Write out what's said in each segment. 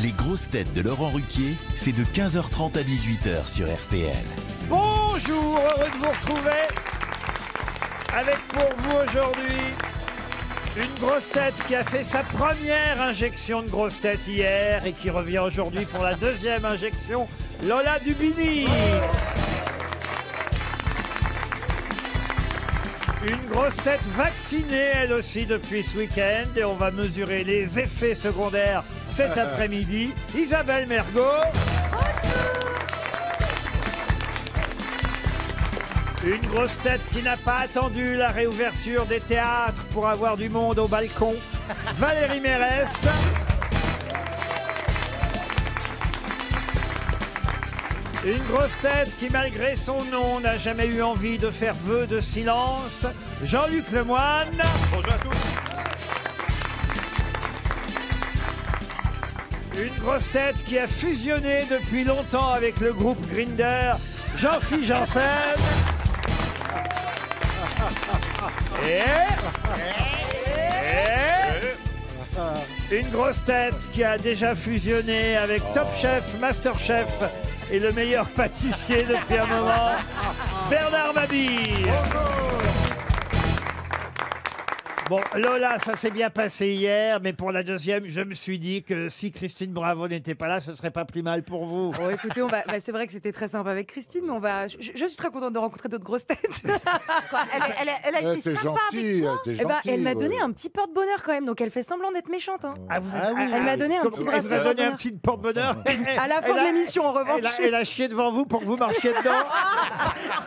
Les grosses têtes de Laurent Ruquier, c'est de 15h30 à 18h sur RTL. Bonjour, heureux de vous retrouver avec pour vous aujourd'hui une grosse tête qui a fait sa première injection de grosse tête hier et qui revient aujourd'hui pour la deuxième injection, Lola Dubini. Une grosse tête vaccinée elle aussi depuis ce week-end et on va mesurer les effets secondaires cet après-midi, Isabelle Mergo. Une grosse tête qui n'a pas attendu la réouverture des théâtres pour avoir du monde au balcon, Valérie Mérès. Une grosse tête qui, malgré son nom, n'a jamais eu envie de faire vœu de silence, Jean-Luc Lemoyne. Bonjour à tous. Une grosse tête qui a fusionné depuis longtemps avec le groupe Grinder, Jean-Philippe Janssen. Et une grosse tête qui a déjà fusionné avec Top Chef, Master Chef et le meilleur pâtissier depuis un moment, Bernard Mabille. Bon, Lola, ça s'est bien passé hier, mais pour la deuxième, je me suis dit que si Christine Bravo n'était pas là, ce serait pas plus mal pour vous. Bon, écoutez, c'est vrai que c'était très sympa avec Christine, mais je suis très contente de rencontrer d'autres grosses têtes. Elle a été sympa avec moi. Elle m'a donné un petit porte-bonheur quand même, donc elle fait semblant d'être méchante. Hein. Elle m'a donné un petit Elle vous a donné un petit porte-bonheur. À la fin de l'émission, en revanche. Elle a chié devant vous pour que vous marchiez dedans.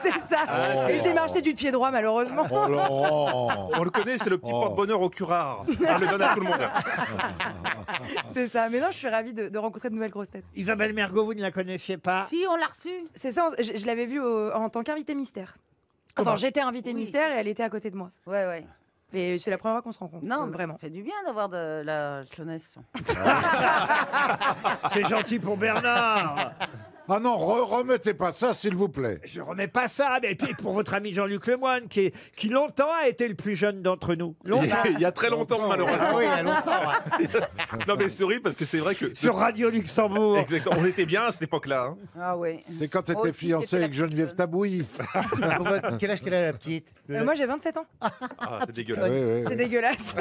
C'est ça. Et j'ai marché du pied droit, malheureusement. On le connaît, c'est le petit porte-bonheur au curare. On le donne à tout le monde. C'est ça. Mais non, je suis ravie de rencontrer de nouvelles grosses têtes. Isabelle Mergo, vous ne la connaissiez pas? Si, on l'a reçue. C'est ça, je l'avais vue en tant qu'invité mystère. Comment? Enfin, j'étais invité mystère et elle était à côté de moi. Ouais. Et c'est la première fois qu'on se rencontre. Non, vraiment. Ça fait du bien d'avoir de la jeunesse. C'est gentil pour Bernard. Ah non, remettez pas ça, s'il vous plaît. Je remets pas ça, mais puis pour votre ami Jean-Luc Lemoyne, qui longtemps a été le plus jeune d'entre nous. Longtemps. Il y a très longtemps, malheureusement. Ah oui, il y a longtemps. Non, mais c'est horrible parce que c'est vrai que. Sur Radio Luxembourg. Exactement. On était bien à cette époque-là. Hein. Ah oui. C'est quand tu Moi étais aussi, fiancé j'étais avec Geneviève Tabouille. Quel âge qu'elle a, la petite? Moi, j'ai 27 ans. Ah, c'est dégueulasse. C'est dégueulasse.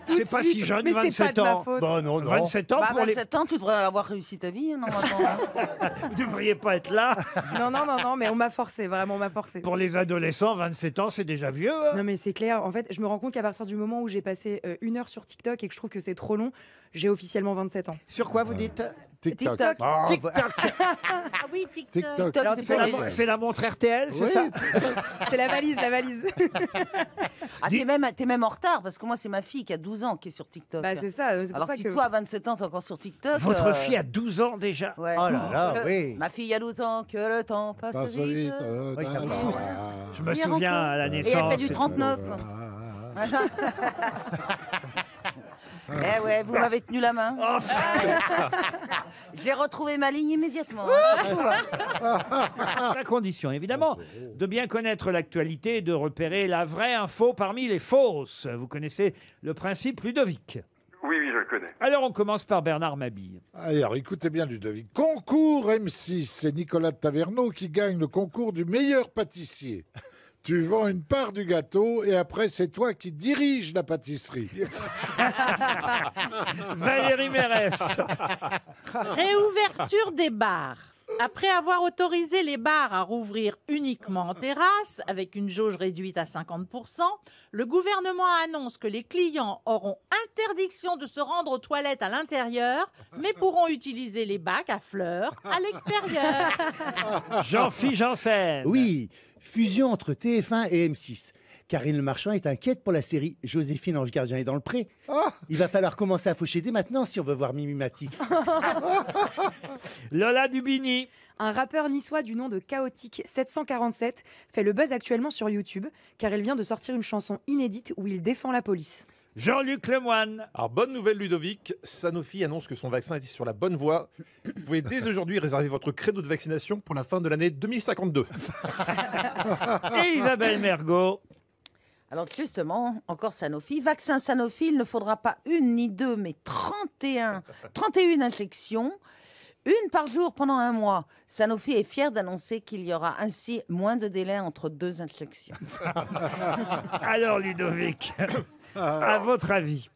C'est pas si jeune, mais 27 c'est pas de ma ans. faute. Bon, non. 27 ans Bah, pour les... 27 ans, tu devrais avoir réussi ta vie, normalement. Vous devriez pas être là. Non, mais on m'a forcé, vraiment, on m'a forcé. Pour les adolescents, 27 ans, c'est déjà vieux. Hein. Non, mais c'est clair. En fait, je me rends compte qu'à partir du moment où j'ai passé 1 heure sur TikTok et que je trouve que c'est trop long, j'ai officiellement 27 ans. Sur quoi vous dites? TikTok. TikTok. TikTok. Ah oui, TikTok. Alors, C'est la montre RTL, c'est Oui. ça? C'est la valise. Ah, t'es même en retard, parce que moi, c'est ma fille qui a 12 ans qui est sur TikTok. Bah, c'est ça. C'est pour Alors ça si que... toi, à 27 ans, t'es encore sur TikTok... Votre fille a 12 ans déjà. Ouais. Oh là là, oui. Ma fille a 12 ans, que le temps passe Pas vite. vite. Oui, ça Je me souviens à la Et naissance. elle fait du 39. Eh ouais, vous m'avez tenu la main. J'ai retrouvé ma ligne immédiatement. La condition, évidemment, de bien connaître l'actualité et de repérer la vraie info parmi les fausses. Vous connaissez le principe Ludovic. Oui, je le connais. Alors, on commence par Bernard Mabille. Alors, écoutez bien, Ludovic. Concours M6, c'est Nicolas de Taverneau qui gagne le concours du meilleur pâtissier. Tu vends une part du gâteau et après, c'est toi qui diriges la pâtisserie. Valérie Mérès. Réouverture des bars. Après avoir autorisé les bars à rouvrir uniquement en terrasse, avec une jauge réduite à 50%, le gouvernement annonce que les clients auront interdiction de se rendre aux toilettes à l'intérieur, mais pourront utiliser les bacs à fleurs à l'extérieur. Jean-Philippe Janssen. Oui, fusion entre TF1 et M6. Karine Le Marchand est inquiète pour la série Joséphine Ange Gardien est dans le pré. Il va falloir commencer à faucher dès maintenant si on veut voir Mimi Mati. Lola Dubini. Un rappeur niçois du nom de Chaotique 747 fait le buzz actuellement sur YouTube car il vient de sortir une chanson inédite où il défend la police. Jean-Luc Lemoyne. Alors, bonne nouvelle, Ludovic. Sanofi annonce que son vaccin est sur la bonne voie. Vous pouvez dès aujourd'hui réserver votre créneau de vaccination pour la fin de l'année 2052. Et Isabelle Mergo. Alors justement, encore Sanofi. Vaccin Sanofi, il ne faudra pas une ni deux, mais 31 injections. Une par jour pendant 1 mois. Sanofi est fier d'annoncer qu'il y aura ainsi moins de délai entre 2 injections. Alors, Ludovic, à votre avis,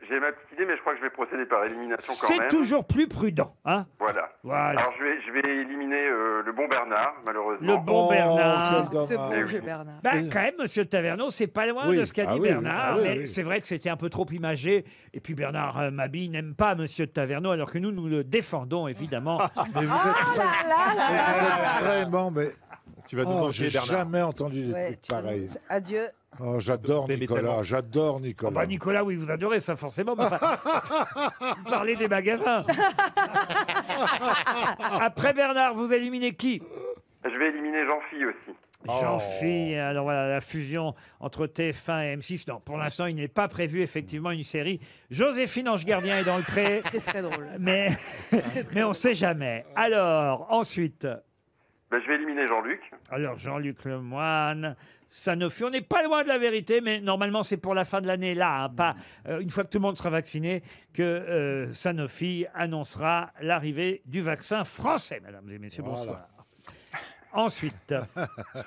J'ai ma petite idée, mais je crois que je vais procéder par élimination quand même. c'est toujours plus prudent. Hein, Voilà. voilà. Alors je vais éliminer le bon Bernard, malheureusement. Le bon Bernard. quel Ce dommage. bon jeu Bernard. Bah, quand même, monsieur Taverneau, c'est pas loin Oui. de ce qu'a Ah dit oui, Bernard. ah oui, mais oui. c'est vrai que c'était un peu trop imagé. Et puis Bernard Mabille n'aime pas monsieur Taverneau, alors que nous le défendons, évidemment. Mais vous êtes vraiment, mais Tu vas nous oh, manger, j'ai Bernard. jamais entendu des Ouais, trucs tu vas pareils. nous- Adieu. Oh, j'adore Mais Nicolas, tellement. j'adore Oh, Nicolas. bah, Nicolas, oui, vous adorez ça, forcément. Mais enfin, vous parlez des magasins. Après Bernard, vous éliminez qui? Je vais éliminer Jean-Phi aussi. Jean-Phi, alors voilà, la fusion entre TF1 et M6. Non, pour l'instant, il n'est pas prévu effectivement une série. Joséphine Ange Gardien est dans le pré, C'est très drôle. mais on ne sait jamais. Alors, ensuite, Je vais éliminer Jean-Luc. alors Jean-Luc Lemoyne, Sanofi, on n'est pas loin de la vérité, mais normalement c'est pour la fin de l'année là, hein, pas une fois que tout le monde sera vacciné, que Sanofi annoncera l'arrivée du vaccin français, mesdames et messieurs, Voilà. bonsoir. Ensuite,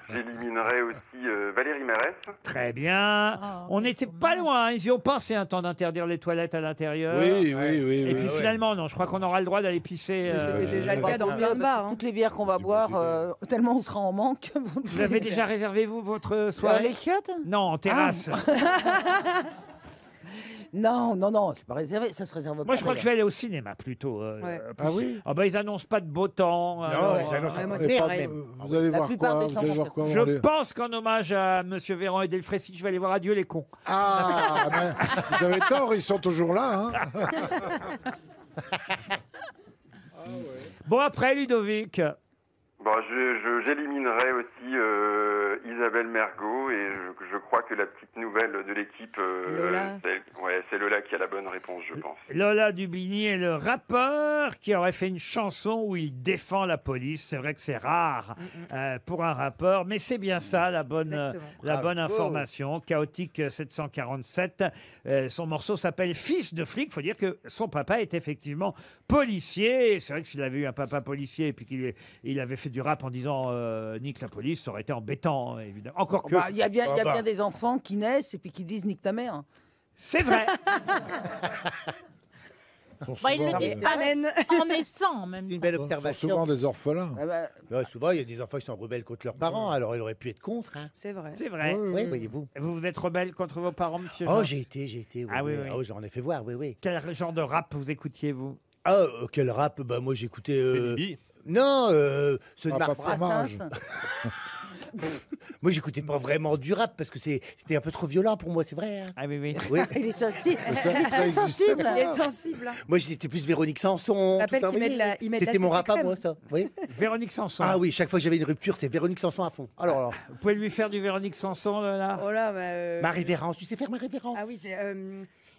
J'éliminerai aussi Valérie Mérès. très bien. On n'était pas loin, hein, ils y ont pensé un temps d'interdire les toilettes à l'intérieur. Oui, oui, oui. Et oui. puis finalement, non, je crois qu'on aura le droit d'aller pisser. C'était déjà le cas dans plein de bars. hein. Toutes les bières qu'on va boire, tellement on sera en manque. Vous avez déjà réservé, vous, votre soirée les chiottes? Non, en terrasse. Non, non, non, c'est pas réservé, ça se réserve pas. Moi, je crois que je d'ailleurs. vais aller au cinéma plutôt. Ouais. Ah oui. Ah bah, ils annoncent pas de beau temps. alors, ils annoncent ouais, moi, Et c'est pas- pareil. vous allez La voir plupart quoi des Vous allez gens voir sont quoi je on les- pense qu'en hommage à Monsieur Véran et Delfrécy, je vais aller voir Adieu les cons. Ah, mais vous avez tort, ils sont toujours là. Hein. Bon, après, Ludovic. J'éliminerai aussi Isabelle Mergo et je crois que la petite nouvelle de l'équipe, Lola. c'est Lola qui a la bonne réponse, je pense. Lola Dubini est le rappeur qui aurait fait une chanson où il défend la police. C'est vrai que c'est rare pour un rappeur, mais c'est bien ça, la bonne information. Chaotique 747. Son morceau s'appelle Fils de flic. Il faut dire que son papa est effectivement policier. C'est vrai que s'il avait eu un papa policier et puis qu'il avait fait du rap en disant nique la police, ça aurait été embêtant, évidemment. Encore que. Il y a bien des enfants qui naissent et puis qui disent nique ta mère. C'est vrai. Ils sont Bah, il souvent le des- dit Amen. en naissant, même. C'est une belle ils sont observation. souvent des orphelins. Ah bah, Ouais, souvent, il y a des enfants qui sont rebelles contre leurs parents, alors il aurait pu être contre. Hein. C'est vrai. C'est vrai. Oui, voyez-vous. Vous êtes rebelle contre vos parents, monsieur Oh, Jean j'ai été. Oui, Ah oui, oui. Oh, j'en ai fait voir, oui, oui. Quel genre de rap vous écoutiez, vous? Ah, quel rap. Bah, moi, j'écoutais. Baby. Non, ceux de Ah, Marc pas Brassens. fromage. Moi, j'écoutais pas vraiment du rap parce que c'était un peu trop violent pour moi, c'est vrai. Hein. Ah oui, oui. Oui. il est sensible. Ça Il est existait sensible. Il est sensible. hein. Moi, j'étais plus Véronique Sanson. Rappelle tout ça, qu'il met oui. de la- il met de la C'était mon rap à crème. moi, ça. Oui. Véronique Sanson. Ah oui, chaque fois que j'avais une rupture, c'est Véronique Sanson à fond. Alors, Vous pouvez lui faire du Véronique Sanson, là? Oh là, ma révérence, tu sais faire ma révérence? Ah oui, c'est.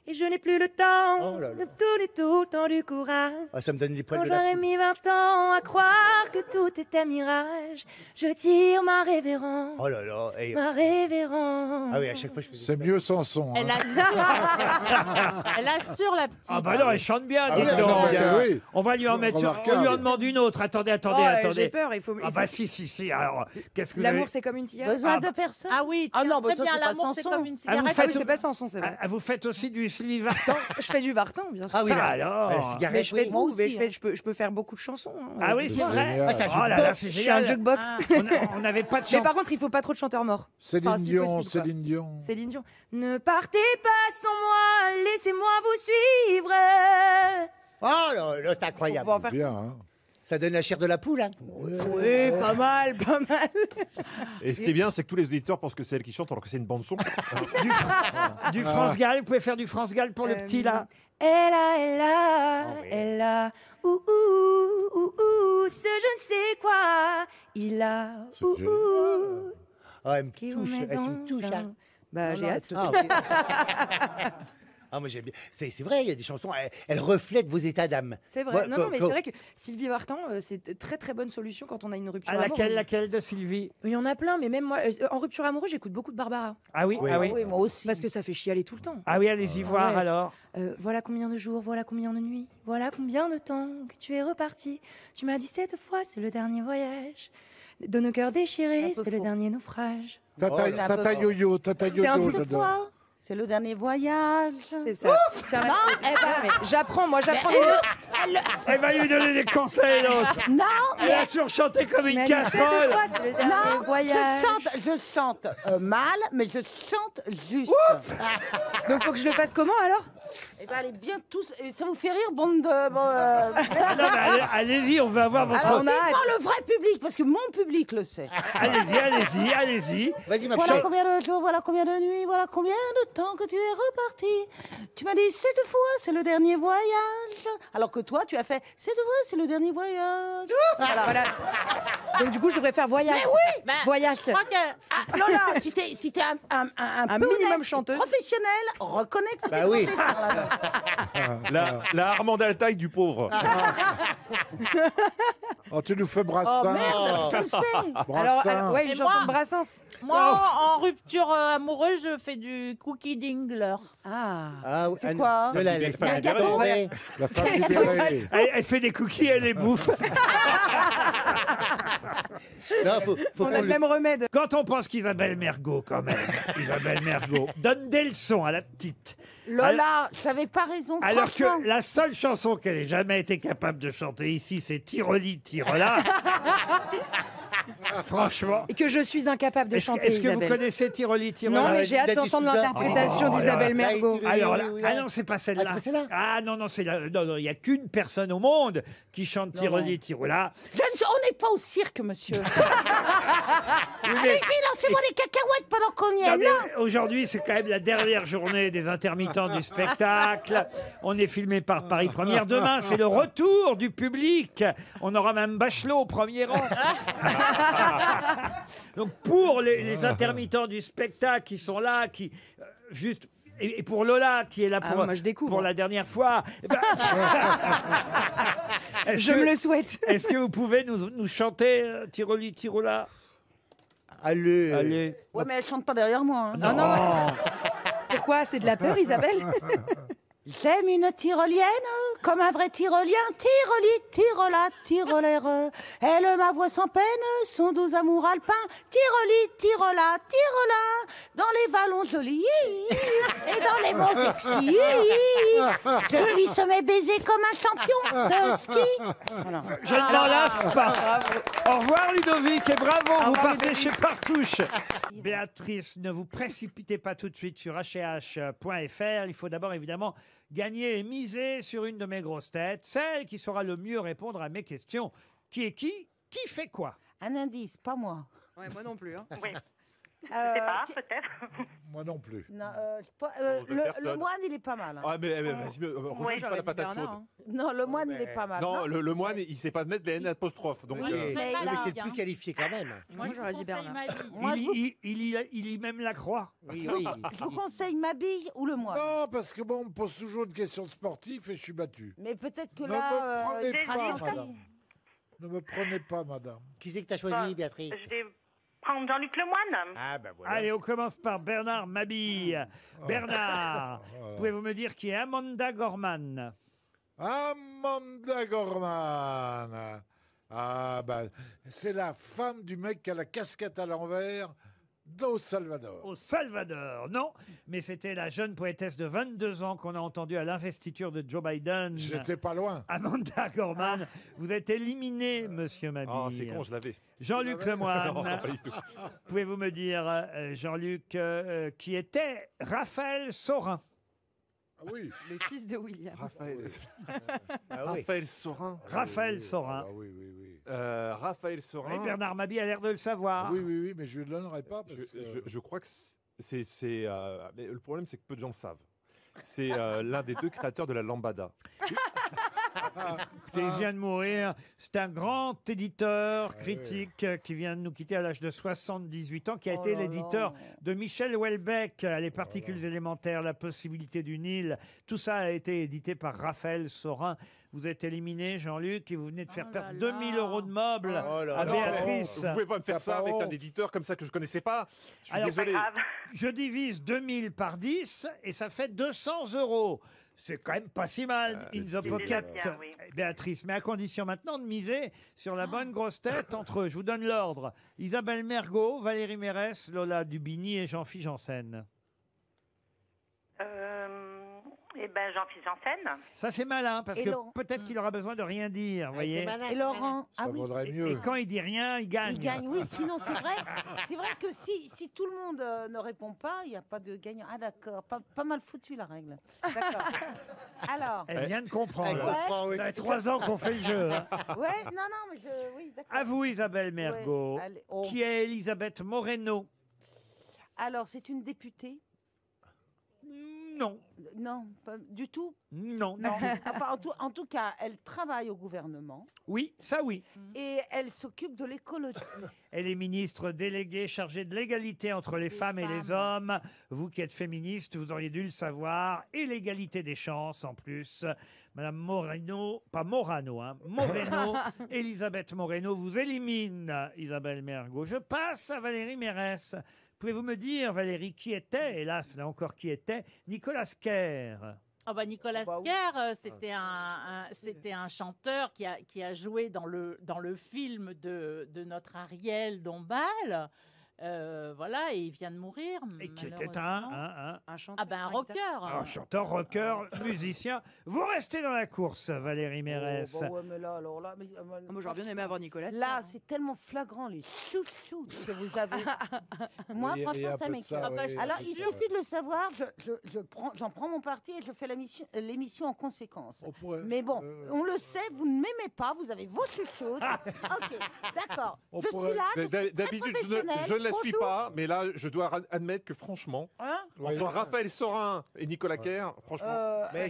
Et je n'ai plus le temps, Oh là là. tout le temps du courage. Ah, ça me donne les poils Quand de la j'aurais foule. mis 20 ans à croire que tout était mirage, je tire ma révérence, Oh là là. Hey. ma révérence. Ah oui, à chaque fois, je faisais C'est mieux Sanson. Elle Hein. elle assure la petite. Ah bah non, elle chante bien, Ah dites oui, donc. elle chante bien, oui. On va lui en mettre, Remarquable. on lui en demande une autre. Attendez, Oh, attendez. j'ai peur, il faut. Ah bah si. Alors, qu'est-ce que vous L'amour, avez... c'est comme une cigarette. Besoin Ah, de personne. Ah oui, Ah non, bah très ça, bien, c'est pas l'amour, c'est Sanson. comme une vous cigarette. Ah faites- oui, c'est pas Sanson, c'est vrai. Ah, vous faites aussi du Sylvie Vartan? Je fais du Vartan, bien sûr. Ah oui, Ça, là. alors. La Mais cigarette, je fais oui. tout, mais aussi, je peux faire beaucoup de chansons. hein. Ah oui, Tu c'est vois. vrai. Génial. Ah, c'est un Oh là là, c'est Je suis un génial. jukebox. On n'avait pas de Mais chant. par contre, il faut pas trop de chanteurs morts. Céline Enfin, si Dion, possible, quoi. Céline Dion. Céline Dion. Ne partez pas sans moi, laissez-moi vous suivre. Oh là là, c'est incroyable. On va en faire- Bien, hein. Ça donne la chair de la poule. Hein. Oui, pas mal, pas mal. Et ce qui est bien, c'est que tous les auditeurs pensent que c'est elle qui chante alors que c'est une bande-son. Du France Gall, vous pouvez faire du France Gall pour le petit, là? Elle a, ce je ne sais quoi. Il a, C'est génial. Ah, elle me qui touche. vous met Elle dans me touche. le Hein. Bah, j'ai hâte. Ah, ok. Ah, moi j'aime bien. C'est vrai, il y a des chansons, elles reflètent vos états d'âme. C'est vrai. Non, mais c'est vrai que Sylvie Vartan, c'est une très très bonne solution quand on a une rupture amoureuse. Laquelle de Sylvie? Il y en a plein, mais même moi, en rupture amoureuse, j'écoute beaucoup de Barbara. Ah oui, ah oui. Oui, moi aussi. Parce que ça fait chialer tout le temps. Ah oui, allez-y voir Ouais. alors. Voilà combien de jours, voilà combien de nuits, voilà combien de temps que tu es reparti. Tu m'as dit cette fois, c'est le dernier voyage. De nos cœurs déchirés, c'est le dernier naufrage. Tata Yo-Yo, Tata Yo-Yo, j'adore. C'est le dernier voyage. C'est ça. Tiens, non, mais j'apprends, moi j'apprends des notes. Elle va lui donner des conseils, l'autre. Non, Elle a surchanté comme une Mais cette casserole. fois, c'est le dernier voyage. je chante mal, mais je chante juste. Donc faut que je le fasse comment alors? Eh ben, allez bien tous. Ça vous fait rire, bande de. Non, mais allez-y, on va avoir votre. Alors, on a- Dites-moi le vrai public, parce que mon public le sait. Allez-y. Vas-y, ma Voilà petite. combien de jours, voilà combien de nuits, voilà combien de temps que tu es reparti. Tu m'as dit cette fois, c'est le dernier voyage. Alors que toi, tu as fait cette fois, c'est le dernier voyage. Voilà. Donc du coup, je devrais faire voyage. Mais oui. Ben, Voyage. je crois que Ah, Lola, si t'es un peu minimum honnête, chanteuse. professionnel, reconnais que Bah t'es oui. professeur, là-bas. La Armande Altaï du pauvre. Oh, tu nous fais Oh Brassens. merde, je le sais. Alors ouais, une Et chanson moi de Brassens. moi, en rupture amoureuse, je fais du cookie dingler. Ah. Ah, oui, C'est quoi de la C'est un gâteau. gâteau. La femme du béret. Elle fait des cookies, elle les bouffe. Non, faut On a prendre le même remède. Quand on pense qu'Isabelle Mergo, quand même, Isabelle Mergo, donne des leçons à la petite. Lola, j'avais pas raison. Alors franchement. que la seule chanson qu'elle ait jamais été capable de chanter ici, c'est Tiroli, Tirola. Franchement. Et que je suis incapable de chanter, Est-ce que vous Isabelle. connaissez Tiroli, Tirola? Non, mais j'ai hâte d'entendre l'interprétation Oh, d'Isabelle alors, Mergo. Alors là, ah non, c'est pas celle-là. Ah, c'est pas celle-là. Ah non, c'est la. Non, il n'y a qu'une personne au monde qui chante Tiroli, Tirola. On n'est pas au cirque, monsieur. Allez-y, lancez-moi des cacahuètes pendant qu'on y Non, est. mais Non. aujourd'hui, c'est quand même la dernière journée des intermittents du spectacle. On est filmé par Paris Première. Demain, c'est le retour du public. On aura même Bachelot au premier rang. Donc, pour les intermittents du spectacle qui sont là, qui juste. Et pour Lola, qui est là pour, moi, je découvre. pour la dernière fois, eh ben, Je me le souhaite. Est-ce que vous pouvez nous chanter Tiroli, Tirola? Allez. Allez. Ouais, mais elle chante pas derrière moi. hein. non. Pourquoi? C'est de la peur, Isabelle? J'aime une tyrolienne, comme un vrai tyrolien. Tyroli, tyrola, tyrolaire. Elle m'avoue sans peine, son doux amour alpin. Tyroli, tyrola, tyrolin. Dans les vallons jolis et dans les monts exquis. Je lui semais baiser comme un champion de ski. Voilà. Je ne m'en lasse pas. Au revoir Ludovic et bravo, vous revoir, partez Ludovic. chez Partouche. Béatrice, ne vous précipitez pas tout de suite sur hh.fr. Il faut d'abord évidemment gagner et miser sur une de mes grosses têtes, celle qui saura le mieux répondre à mes questions. Qui est qui fait quoi? Un indice, pas moi. Ouais, moi non plus. Hein. Oui. Si- Peut-être. Moi non plus. non, de le personne. moine, il est pas mal. hein. Ah, mais vas-y, refuse pas la patate chaude. Non, le moine, il est pas mal. Non, le moine, il sait pas mettre les N apostrophes. Donc, Oui, mais mais là- c'est le plus qualifié quand même. Moi, j'aurais dit Bernard. Moi, Il lit même la croix. Oui, oui. je vous conseille ma bille ou le moine. Non, parce que bon, on me pose toujours une question sportive et je suis battu. Mais peut-être que Ne là, me prenez il sera pas, gentil. madame. Ne me prenez pas, madame. Qui c'est que t'as choisi, Béatrice? Je vais prendre Jean-Luc Lemoyne. Ah, bah voilà. Allez, on commence par Bernard Mabille. Bernard, pouvez-vous me dire qui est Amanda Gorman? Amanda Gorman. Ah, ben, c'est la femme du mec qui a la casquette à l'envers d'O Salvador. Au Salvador, non, mais c'était la jeune poétesse de 22 ans qu'on a entendue à l'investiture de Joe Biden. J'étais pas loin. Amanda Gorman, vous êtes éliminé, monsieur Mabille. Ah, c'est con, je l'avais. Jean-Luc Vous l'avez Lemoyne, Non, pas du tout. pouvez-vous me dire, Jean-Luc, qui était Raphaël Sorin? Ah oui. Le fils de William. Raphaël, Ah oui. Raphaël Sorin. Raphaël Sorin. Ah oui, oui, oui. Raphaël Oui, Sorin. Bernard Mabille a l'air de le savoir. Oui, oui, oui, mais je ne le donnerai pas parce que... Je crois que mais le problème, c'est que peu de gens le savent. C'est l'un des deux créateurs de la lambada. Il vient de mourir. C'est un grand éditeur, critique, qui vient de nous quitter à l'âge de 78 ans, qui a été l'éditeur de Michel Houellebecq, Les particules élémentaires, La possibilité du Nil. Tout ça a été édité par Raphaël Sorin. Vous êtes éliminé, Jean-Luc, et vous venez de faire perdre 2000 € de meubles à Béatrice. Vous pouvez pas me faire ça avec un éditeur comme ça que je connaissais pas. Je suis désolé. Je divise 2000 par 10 et ça fait 200 €. C'est quand même pas si mal, in the pocket, bien, oui. Béatrice. Mais à condition maintenant de miser sur la bonne grosse tête entre, je vous donne l'ordre, Isabelle Mergo, Valérie Mérès, Lola Dubini et Jean-Philippe Janssen. Eh ben, Jean-Philippe Janssen. Ça, c'est malin, parce Et que Laurent. peut-être qu'il aura besoin de rien dire, vous voyez. Et Laurent, Ça vaudrait mieux. Et quand il dit rien, il gagne. il gagne, oui, sinon c'est vrai. C'est vrai que si tout le monde ne répond pas, il n'y a pas de gagnant. Ah d'accord, pas mal foutu la règle. D'accord. Alors. Elle vient de comprendre. Elle comprend, oui. Ça fait 3 ans qu'on fait le jeu. Hein. Ouais, non, mais oui, d'accord. À vous, Isabelle Mergo. Ouais, allez, oh. Qui est Elisabeth Moreno? Alors, c'est une députée? Non. Non, pas du tout. Non. Non. Enfin, en tout cas, elle travaille au gouvernement. Oui, ça oui. Et elle s'occupe de l'écologie. Elle est ministre déléguée chargée de l'égalité entre les femmes et les hommes. Vous qui êtes féministe, vous auriez dû le savoir. Et l'égalité des chances en plus. Madame Moreno, pas Morano, hein, Moreno, Elisabeth Moreno vous élimine, Isabelle Mergo. Je passe à Valérie Mérès. Pouvez-vous me dire, Valérie, qui était, hélas, là encore qui était, Nicolas Kerr? Nicolas Kerr, c'était un chanteur qui a joué dans le film de notre Ariel Dombal. Voilà, et il vient de mourir. Et qui était un chanteur. Un rocker. Un chanteur, rocker, musicien. Vous restez dans la course, Valérie Mérès. Ouais, mais là, alors là... Moi, j'aurais bien aimé avoir Nicolas. Là, c'est tellement flagrant, les chouchous que vous avez. Moi, Oui, il y a franchement, un ça peu de m'inquiète. ça, oui, Alors, un peu il de ça. suffit de le savoir, j'en prends mon parti et je fais l'émission en conséquence. Mais bon, on le sait, vous ne m'aimez pas, vous avez vos chouchoutes. Ok, d'accord. Je suis là, je suis très D'habitude, professionnelle. je ne la suis Bonjour. pas, mais là, je dois admettre que franchement, Hein entre Raphaël Sorin et Nicolas Kerr, franchement.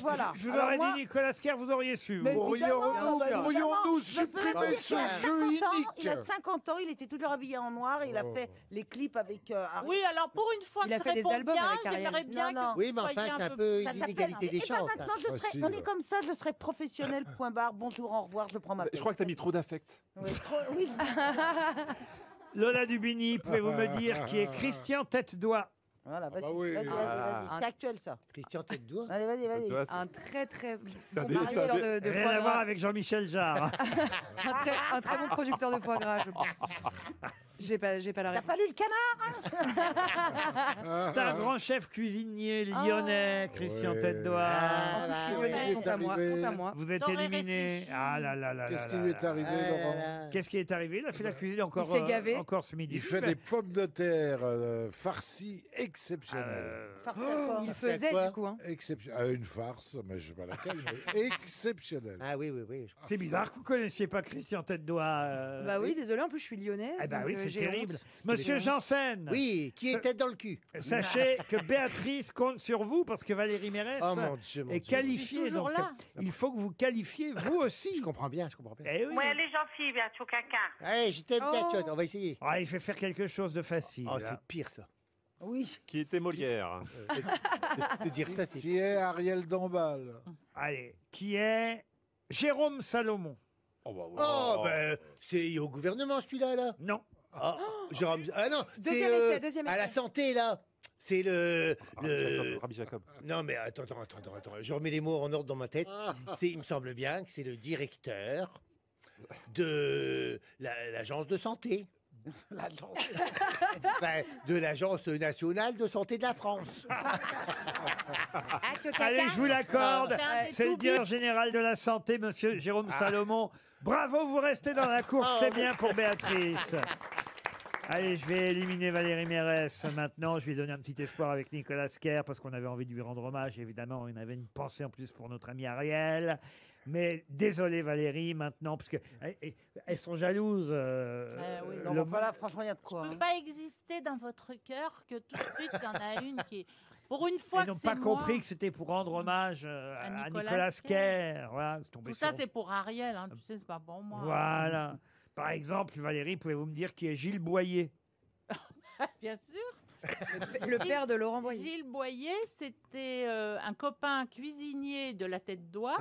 Voilà. Je vous Alors aurais moi- dit Nicolas Kerr, vous auriez su. Mais vous. évidemment, Pourrions-nous je peux supprimer vous dire ce qu'il a jeu 50 ans, inique? Il a 50 ans, il était toujours habillé en noir et il a fait les clips avec Ariel. Oui, alors pour une fois Il a que fait je des réponds albums bien, avec Ariel. j'aimerais bien Non, non. que Oui, vous mais enfin, soyez c'est un peu... peu Ça s'appelle- l'inégalité des Et chances. ben maintenant, Facile. on est comme ça, je serai professionnel, point barre, bonjour, au revoir, je prends ma Je crois que tu as mis trop d'affect. Oui, oui. Lola Dubini, pouvez-vous me dire qui est Christian Tête-Doigt? Voilà, vas-y, bah oui. vas-y, c'est actuel ça. Christian Tête d'Oie. Allez, vas-y. Un très très C'est un bon dé- c'est un producteur de Rien foie à voir gras. avec Jean-Michel Jarre. Un très bon producteur de foie gras, je pense. J'ai pas la T'as réponse. pas lu le canard C'est un grand chef cuisinier lyonnais, Christian Ouais. Tête-Doigt. En plus, je suis ouais, lyonnaise, il est compte à moi, arrivé. compte à moi. Vous êtes J'aurais éliminé. réfléchi. Ah là là là Qu'est-ce là qui là lui est là. arrivé, Laurent? Qu'est-ce qui est arrivé? Il a fait la cuisine encore, Il s'est gavé. encore ce midi. Il fait des pommes de terre farcies exceptionnelles. Il faisait quoi du coup. Hein. Une farce, mais je ne sais pas laquelle, mais exceptionnelle. Ah oui, je crois. C'est bizarre que vous ne connaissiez pas Christian Tête-Doigt. Bah oui, désolé, en plus je suis lyonnaise. Ah bah donc, oui, c'est j'ai terrible. honte. Monsieur Janssen, Oui, qui est tête dans le cul. sachez que Béatrice compte sur vous parce que Valérie Mérès Oh mon Dieu, mon est Dieu. qualifiée. Je suis toujours Donc, là. il faut que vous qualifiez vous aussi. Je comprends bien, je comprends bien. Eh oui. Ouais, les Jean-Philippe, bien, tu caca. Allez, je t'aime bien, Oh. tu vois, on va essayer. Ah, il fait faire quelque chose de facile. Oh, là. c'est pire ça. Oui. Qui était Molière. De dire ça, c'est Qui est Ariel Dombal? Allez, qui est Jérôme Salomon? Oh, ben, c'est au gouvernement celui-là, là. Non. Ah, Jérôme... Ah non, Deuxième c'est essai, deuxième à la essai. santé, là. C'est le... Rabbi Jacob. Non, mais attends. Je remets les mots en ordre dans ma tête. Il me semble bien que c'est le directeur de l'agence de santé. Ben, de l'agence nationale de santé de la France. Allez, je vous l'accorde. Ah, C'est le tout directeur général de la santé, monsieur Jérôme Salomon. Bravo, vous restez dans la course, c'est bien pour Béatrice. Allez, je vais éliminer Valérie Mérès maintenant. Je vais donner un petit espoir avec Nicolas Kerr parce qu'on avait envie de lui rendre hommage. Évidemment, on avait une pensée en plus pour notre ami Ariel. Mais désolé Valérie maintenant, parce qu'elles sont jalouses. oui. Non, le- voilà, franchement, il y a de quoi. Je ne hein. peux pas exister dans votre cœur que tout de suite, il y en a une Pour une fois Ils n'ont que pas c'est moi. compris que c'était pour rendre hommage à Nicolas Nicolas Kerr. Voilà, c'est tombé Tout ça, sur- c'est pour Ariel, hein, tu sais, c'est pas pour moi. Voilà. Par exemple, Valérie, pouvez-vous me dire qui est Gilles Boyer? Bien sûr. Le père de Laurent Boyer. Gilles Boyer, c'était un copain cuisinier de la tête d'oie.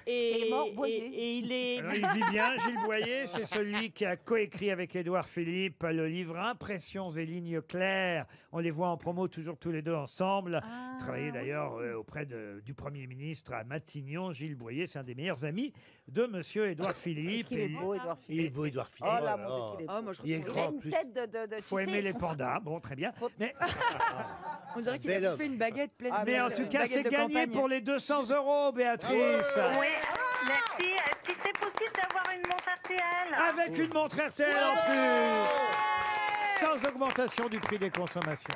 Il est mort, Boyer. et il est. Alors, il vit bien, Gilles Boyer, c'est celui qui a coécrit avec Édouard Philippe le livre Impressions et lignes claires. On les voit en promo toujours tous les deux ensemble. Ah, Travaillé d'ailleurs auprès du Premier ministre à Matignon. Gilles Boyer, c'est un des meilleurs amis de Monsieur Édouard Philippe. Est-ce qu'il est beau, Édouard Il est Philippe? beau, Édouard Oh Philippe. là, mon Dieu, qu'il est beau. Oh, moi, je Il est trouve- Il a grand, en une plus. tête de Faut tu aimer sais, les pandas, bon, très bien. Mais, On dirait qu'il Bel a homme. fait une baguette pleine Ah, de mais en une tout cas, baguette c'est de gagné campagne. pour les 200 €, Béatrice. Oui, merci. Est-ce que c'est possible d'avoir une montre RTL? Avec une montre RTL en plus. Sans augmentation du prix des consommations.